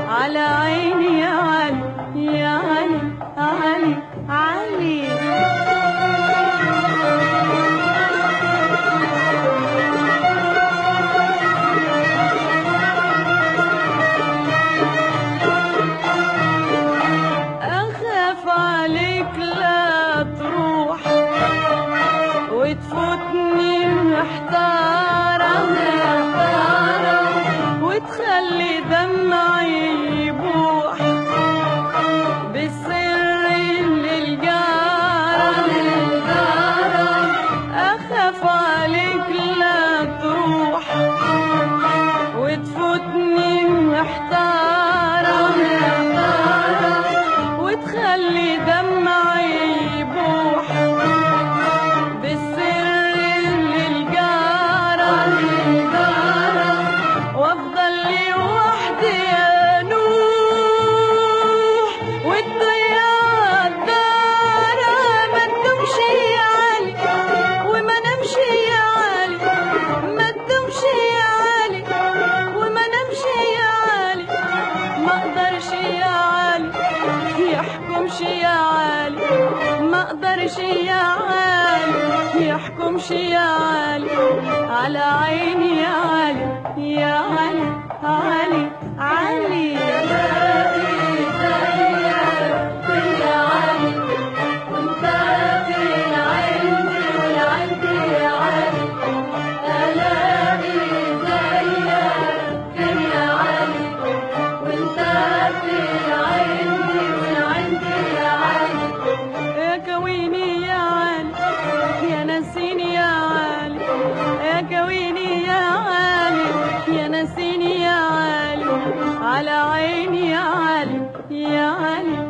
على عيني يا علي يا علي علي علي. أخاف عليك لا تروح وتفوتني محتارة وتخلي دمعي يبوح بالسر للجارة. أخاف عليك لا تروح وتفوتني محتارة وتخلي دمعي يبوح بالسر للجارة وافضل لي وحدي يا نوح والضياع الدارة. ما تدومشي يا علي وما نمشي يا علي، ما تدومشي يا علي وما نمشي يا علي. ما اقدرش يا علي يحكمش يا علي، ما اقدرش يا علي يحكمش يا علي على عيني يا علي يا علي علي علي. على عيني يا علي يا علي.